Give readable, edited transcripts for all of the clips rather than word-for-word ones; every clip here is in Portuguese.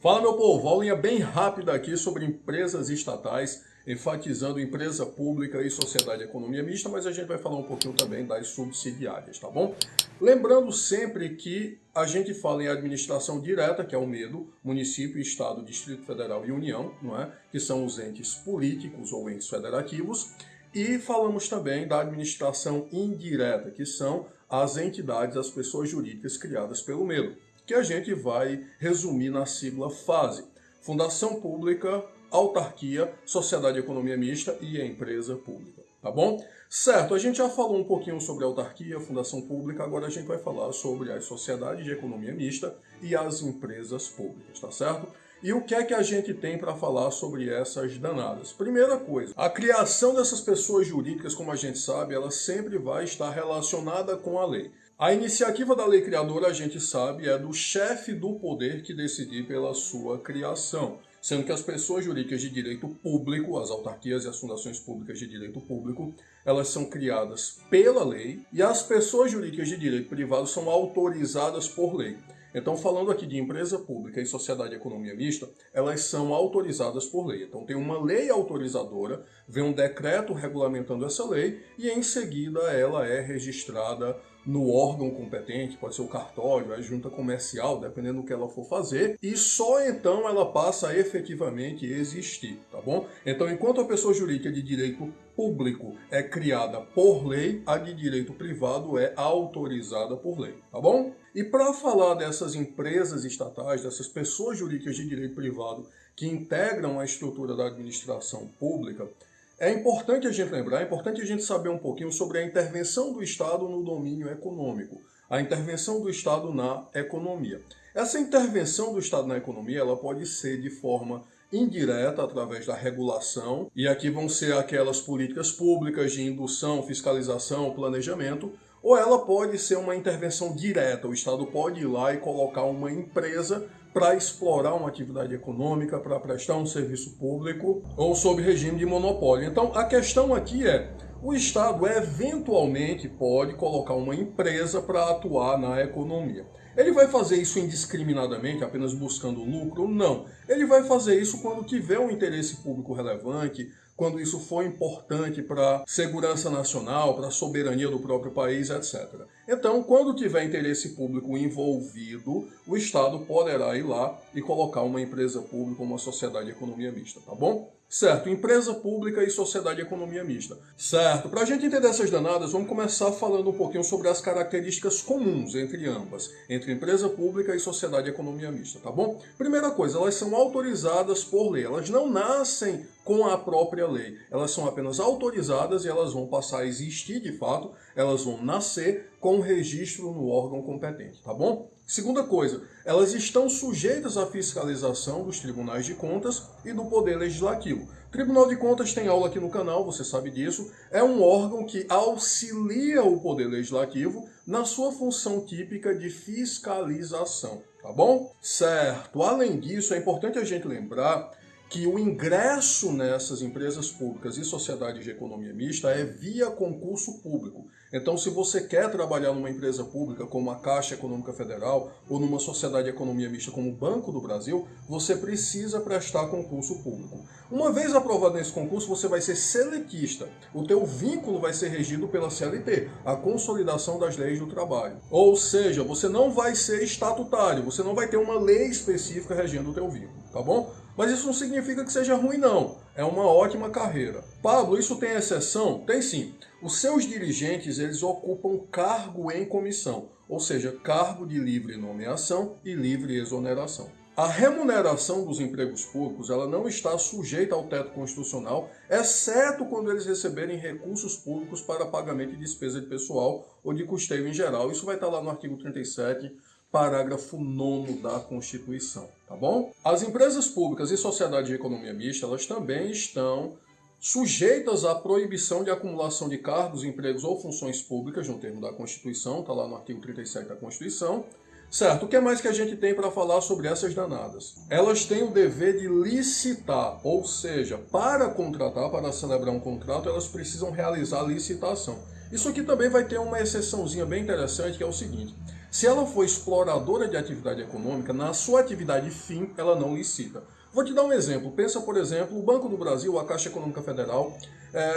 Fala, meu povo, aulinha bem rápida aqui sobre empresas estatais, enfatizando empresa pública e sociedade de economia mista, mas a gente vai falar um pouquinho também das subsidiárias, tá bom? Lembrando sempre que a gente fala em administração direta, que é o MEDO, município, estado, Distrito Federal e União, não é? Que são os entes políticos ou entes federativos, e falamos também da administração indireta, que são as entidades, as pessoas jurídicas criadas pelo MEDO, que a gente vai resumir na sigla FASE: Fundação Pública, Autarquia, Sociedade de Economia Mista e Empresa Pública, tá bom? Certo, a gente já falou um pouquinho sobre autarquia, fundação pública, agora a gente vai falar sobre as sociedades de economia mista e as empresas públicas, tá certo? E o que é que a gente tem para falar sobre essas danadas? Primeira coisa, a criação dessas pessoas jurídicas, como a gente sabe, ela sempre vai estar relacionada com a lei. A iniciativa da lei criadora, a gente sabe, é do chefe do poder que decidir pela sua criação, sendo que as pessoas jurídicas de direito público, as autarquias e as fundações públicas de direito público, elas são criadas pela lei e as pessoas jurídicas de direito privado são autorizadas por lei. Então, falando aqui de empresa pública e sociedade de economia mista, elas são autorizadas por lei. Então, tem uma lei autorizadora, vem um decreto regulamentando essa lei e, em seguida, ela é registrada no órgão competente, pode ser o cartório, a junta comercial, dependendo do que ela for fazer, e só então ela passa a efetivamente existir, tá bom? Então, enquanto a pessoa jurídica de direito público é criada por lei, a de direito privado é autorizada por lei, tá bom? E para falar dessas empresas estatais, dessas pessoas jurídicas de direito privado que integram a estrutura da administração pública, é importante a gente lembrar, é importante a gente saber um pouquinho sobre a intervenção do Estado no domínio econômico, a intervenção do Estado na economia. Essa intervenção do Estado na economia, ela pode ser de forma indireta, através da regulação, e aqui vão ser aquelas políticas públicas de indução, fiscalização, planejamento, ou ela pode ser uma intervenção direta, o Estado pode ir lá e colocar uma empresa para explorar uma atividade econômica, para prestar um serviço público ou sob regime de monopólio. Então, a questão aqui é, o Estado eventualmente pode colocar uma empresa para atuar na economia. Ele vai fazer isso indiscriminadamente, apenas buscando lucro? Não. Ele vai fazer isso quando tiver um interesse público relevante, quando isso for importante para a segurança nacional, para a soberania do próprio país, etc. Então, quando tiver interesse público envolvido, o Estado poderá ir lá e colocar uma empresa pública, uma sociedade de economia mista, tá bom? Certo, empresa pública e sociedade de economia mista. Certo, para a gente entender essas danadas, vamos começar falando um pouquinho sobre as características comuns entre ambas, entre empresa pública e sociedade de economia mista, tá bom? Primeira coisa, elas são autorizadas por lei, elas não nascem com a própria lei, elas são apenas autorizadas e elas vão passar a existir de fato, elas vão nascer com registro no órgão competente, tá bom? Segunda coisa, elas estão sujeitas à fiscalização dos tribunais de contas e do Poder Legislativo. Tribunal de Contas tem aula aqui no canal, você sabe disso, é um órgão que auxilia o Poder Legislativo na sua função típica de fiscalização, tá bom? Certo, além disso, é importante a gente lembrar que o ingresso nessas empresas públicas e sociedades de economia mista é via concurso público. Então, se você quer trabalhar numa empresa pública como a Caixa Econômica Federal ou numa sociedade de economia mista como o Banco do Brasil, você precisa prestar concurso público. Uma vez aprovado nesse concurso, você vai ser seletista. O teu vínculo vai ser regido pela CLT, a Consolidação das Leis do Trabalho. Ou seja, você não vai ser estatutário, você não vai ter uma lei específica regendo o teu vínculo, tá bom? Mas isso não significa que seja ruim, não. É uma ótima carreira. Pablo, isso tem exceção? Tem sim. Os seus dirigentes, eles ocupam cargo em comissão, ou seja, cargo de livre nomeação e livre exoneração. A remuneração dos empregos públicos, ela não está sujeita ao teto constitucional, exceto quando eles receberem recursos públicos para pagamento de despesa de pessoal ou de custeio em geral. Isso vai estar lá no artigo 37, parágrafo 9º da Constituição, tá bom? As empresas públicas e sociedades de economia mista, elas também estão sujeitas à proibição de acumulação de cargos, empregos ou funções públicas, no termo da Constituição, está lá no artigo 37 da Constituição. Certo, o que mais que a gente tem para falar sobre essas danadas? Elas têm o dever de licitar, ou seja, para contratar, para celebrar um contrato, elas precisam realizar licitação. Isso aqui também vai ter uma exceçãozinha bem interessante, que é o seguinte: Se ela for exploradora de atividade econômica, na sua atividade fim, ela não licita. Vou te dar um exemplo. Pensa, por exemplo, o Banco do Brasil, a Caixa Econômica Federal.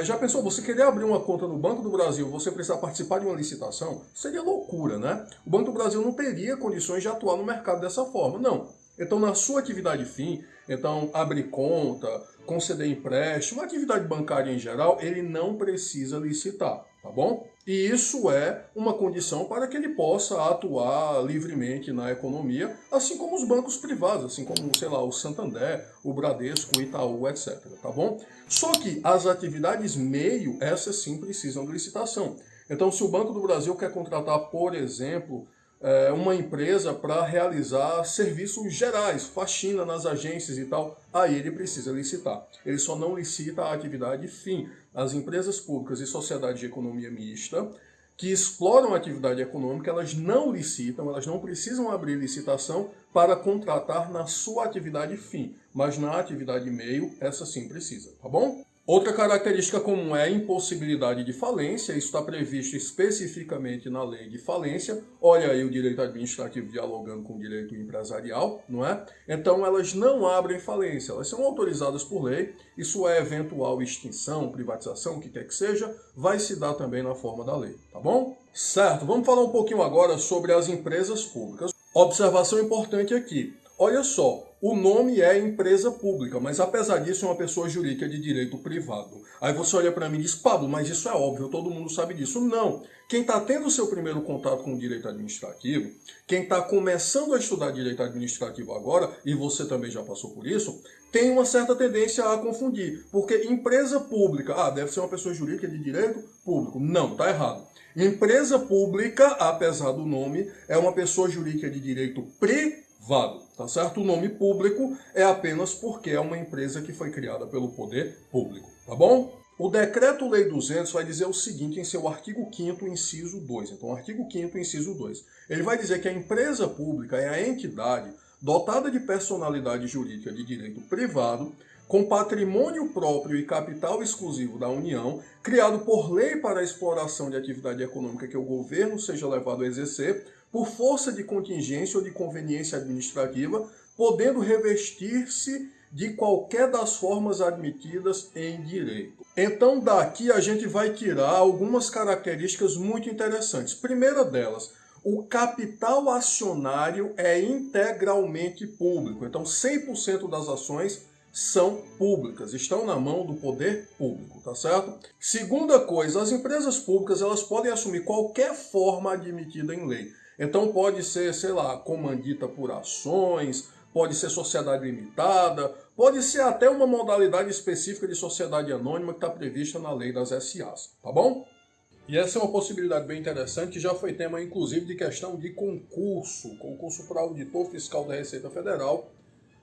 Já pensou, você querer abrir uma conta no Banco do Brasil, você precisar participar de uma licitação? Seria loucura, né? O Banco do Brasil não teria condições de atuar no mercado dessa forma, não. Então, na sua atividade fim, então abrir conta, conceder empréstimo, atividade bancária em geral, ele não precisa licitar, tá bom? E isso é uma condição para que ele possa atuar livremente na economia, assim como os bancos privados, assim como, sei lá, o Santander, o Bradesco, o Itaú, etc, tá bom? Só que as atividades meio, essas sim precisam de licitação. Então, se o Banco do Brasil quer contratar, por exemplo, uma empresa para realizar serviços gerais, faxina nas agências e tal, aí ele precisa licitar. Ele só não licita a atividade fim. As empresas públicas e sociedades de economia mista que exploram a atividade econômica, elas não licitam, elas não precisam abrir licitação para contratar na sua atividade fim, mas na atividade meio, essa sim precisa, tá bom? Outra característica comum é a impossibilidade de falência, isso está previsto especificamente na lei de falência. Olha aí o direito administrativo dialogando com o direito empresarial, não é? Então elas não abrem falência, elas são autorizadas por lei, e sua eventual extinção, privatização, o que quer que seja, vai se dar também na forma da lei, tá bom? Certo, vamos falar um pouquinho agora sobre as empresas públicas. Observação importante aqui. Olha só, o nome é empresa pública, mas apesar disso é uma pessoa jurídica de direito privado. Aí você olha para mim e diz, Pablo, mas isso é óbvio, todo mundo sabe disso. Não. Quem está tendo o seu primeiro contato com o direito administrativo, quem está começando a estudar direito administrativo agora, e você também já passou por isso, tem uma certa tendência a confundir. Porque empresa pública, deve ser uma pessoa jurídica de direito público. Não, está errado. Empresa pública, apesar do nome, é uma pessoa jurídica de direito privado, tá certo? O nome público é apenas porque é uma empresa que foi criada pelo poder público, tá bom? O Decreto-Lei 200 vai dizer o seguinte em seu artigo 5º, inciso 2. Então, o artigo 5º, inciso 2. Ele vai dizer que a empresa pública é a entidade dotada de personalidade jurídica de direito privado, com patrimônio próprio e capital exclusivo da União, criado por lei para a exploração de atividade econômica que o governo seja levado a exercer, por força de contingência ou de conveniência administrativa, podendo revestir-se de qualquer das formas admitidas em direito. Então, daqui a gente vai tirar algumas características muito interessantes. Primeira delas, o capital acionário é integralmente público. Então, 100% das ações são públicas, estão na mão do poder público, tá certo? Segunda coisa, as empresas públicas elas podem assumir qualquer forma admitida em lei. Então pode ser, sei lá, comandita por ações, pode ser sociedade limitada, pode ser até uma modalidade específica de sociedade anônima que está prevista na lei das SAs, tá bom? E essa é uma possibilidade bem interessante, que já foi tema inclusive de questão de concurso para auditor fiscal da Receita Federal.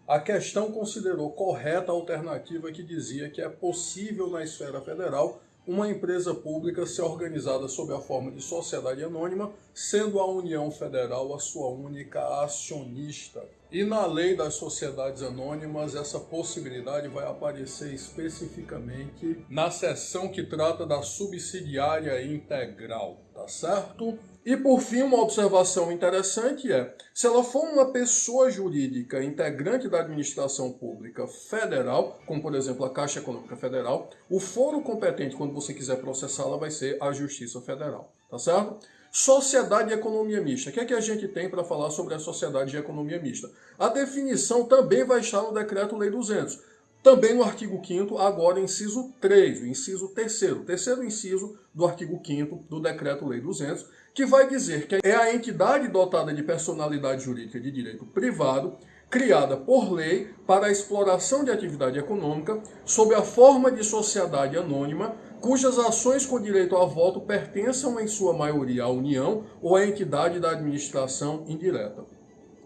A questão considerou correta a alternativa que dizia que é possível na esfera federal uma empresa pública ser organizada sob a forma de sociedade anônima, sendo a União Federal a sua única acionista. E na lei das sociedades anônimas, essa possibilidade vai aparecer especificamente na seção que trata da subsidiária integral, tá certo? E por fim, uma observação interessante é, se ela for uma pessoa jurídica integrante da administração pública federal, como por exemplo a Caixa Econômica Federal, o foro competente quando você quiser processá-la vai ser a Justiça Federal, tá certo? Sociedade de economia mista. O que é que a gente tem para falar sobre a sociedade de economia mista? A definição também vai estar no Decreto-Lei 200. Também no artigo 5º, agora inciso 3, o inciso 3º, terceiro inciso do artigo 5º do Decreto-Lei 200, que vai dizer que é a entidade dotada de personalidade jurídica de direito privado, criada por lei para a exploração de atividade econômica, sob a forma de sociedade anônima, cujas ações com direito a voto pertençam em sua maioria à União ou à entidade da administração indireta.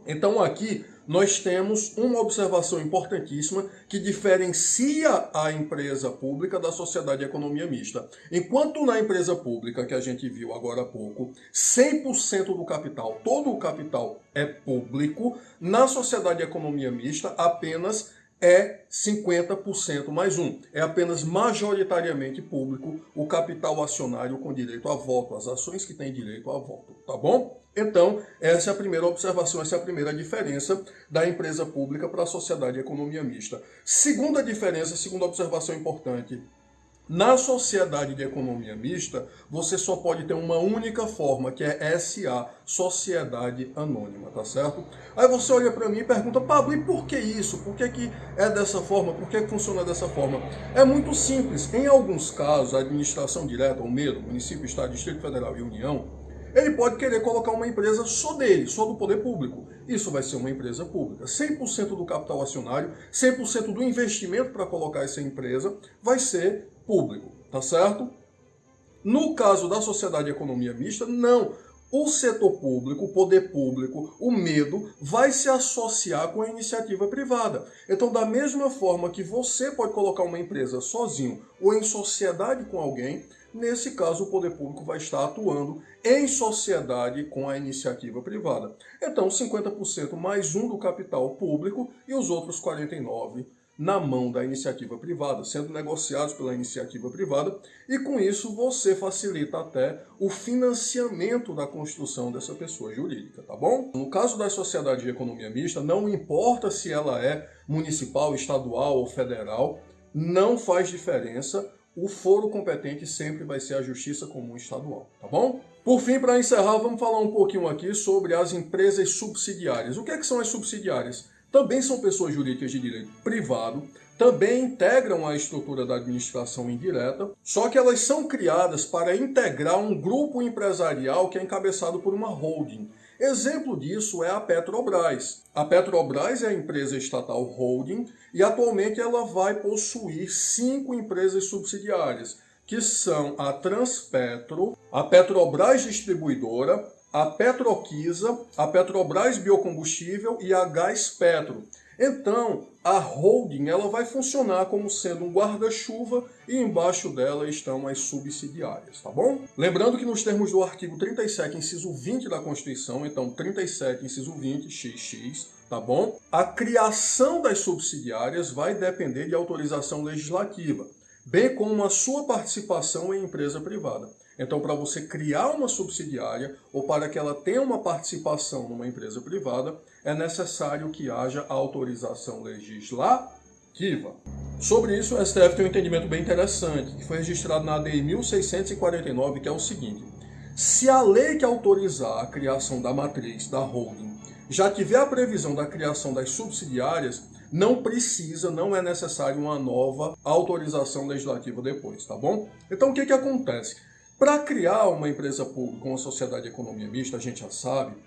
Então aqui nós temos uma observação importantíssima que diferencia a empresa pública da sociedade de economia mista. Enquanto na empresa pública, que a gente viu agora há pouco, 100% do capital, todo o capital é público, na sociedade de economia mista apenas é 50% mais um. É apenas majoritariamente público o capital acionário com direito a voto, as ações que têm direito a voto, tá bom? Então, essa é a primeira observação, essa é a primeira diferença da empresa pública para a sociedade de economia mista. Segunda diferença, segunda observação importante. Na sociedade de economia mista, você só pode ter uma única forma, que é SA, Sociedade Anônima, tá certo? Aí você olha para mim e pergunta, Pablo, e por que isso? Por que é dessa forma? Por que funciona dessa forma? É muito simples. Em alguns casos, a administração direta, o MEDO, município, estado, Distrito Federal e União, ele pode querer colocar uma empresa só dele, só do poder público. Isso vai ser uma empresa pública. 100% do capital acionário, 100% do investimento para colocar essa empresa vai ser público, tá certo? No caso da sociedade de economia mista, não. O setor público, o poder público, o MEDO, vai se associar com a iniciativa privada. Então, da mesma forma que você pode colocar uma empresa sozinho ou em sociedade com alguém, nesse caso o poder público vai estar atuando em sociedade com a iniciativa privada. Então, 50% mais um do capital público e os outros 49% na mão da iniciativa privada, sendo negociados pela iniciativa privada, e com isso você facilita até o financiamento da construção dessa pessoa jurídica, tá bom? No caso das sociedades de economia mista, não importa se ela é municipal, estadual ou federal, não faz diferença, o foro competente sempre vai ser a Justiça Comum Estadual, tá bom? Por fim, para encerrar, vamos falar um pouquinho aqui sobre as empresas subsidiárias. O que são as subsidiárias? Também são pessoas jurídicas de direito privado, também integram a estrutura da administração indireta, só que elas são criadas para integrar um grupo empresarial que é encabeçado por uma holding. Exemplo disso é a Petrobras. A Petrobras é a empresa estatal holding e atualmente ela vai possuir 5 empresas subsidiárias, que são a Transpetro, a Petrobras Distribuidora, a Petroquisa, a Petrobras Biocombustível e a Gaspetro. Então, a holding ela vai funcionar como sendo um guarda-chuva e embaixo dela estão as subsidiárias, tá bom? Lembrando que nos termos do artigo 37, inciso 20 da Constituição, então 37, inciso 20, XX, tá bom? A criação das subsidiárias vai depender de autorização legislativa, bem como a sua participação em empresa privada. Então, para você criar uma subsidiária ou para que ela tenha uma participação numa empresa privada, é necessário que haja autorização legislativa. Sobre isso, o STF tem um entendimento bem interessante, que foi registrado na ADI 1649, que é o seguinte: se a lei que autorizar a criação da matriz, da holding, já tiver a previsão da criação das subsidiárias, não é necessário uma nova autorização legislativa depois, tá bom? Então, o que acontece? Para criar uma empresa pública, uma sociedade de economia mista, a gente já sabe,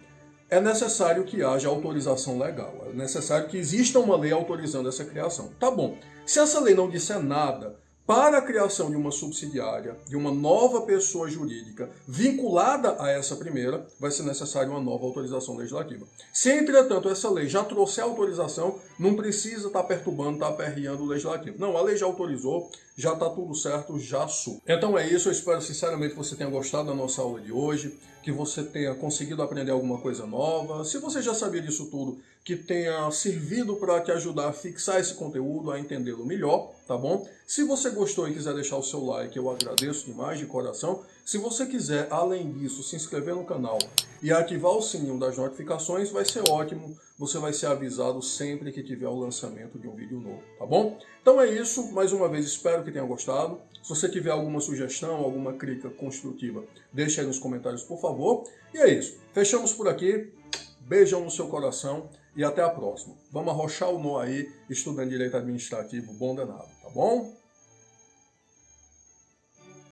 é necessário que haja autorização legal. É necessário que exista uma lei autorizando essa criação. Tá bom. Se essa lei não disser nada para a criação de uma subsidiária, de uma nova pessoa jurídica vinculada a essa primeira, vai ser necessário uma nova autorização legislativa. Se, entretanto, essa lei já trouxer autorização, não precisa estar perturbando, estar aperreando o legislativo. Não, a lei já autorizou, já está tudo certo, já sub. Então é isso, eu espero sinceramente que você tenha gostado da nossa aula de hoje, que você tenha conseguido aprender alguma coisa nova. Se você já sabia disso tudo, que tenha servido para te ajudar a fixar esse conteúdo, a entendê-lo melhor, tá bom? Se você gostou e quiser deixar o seu like, eu agradeço demais de coração. Se você quiser, além disso, se inscrever no canal e ativar o sininho das notificações, vai ser ótimo. Você vai ser avisado sempre que tiver o lançamento de um vídeo novo, tá bom? Então é isso, mais uma vez espero que tenha gostado. Se você tiver alguma sugestão, alguma crítica construtiva, deixe aí nos comentários, por favor. E é isso, fechamos por aqui. Beijão no seu coração e até a próxima. Vamos arrochar o nó aí, estudando direito administrativo, bom danado, tá bom?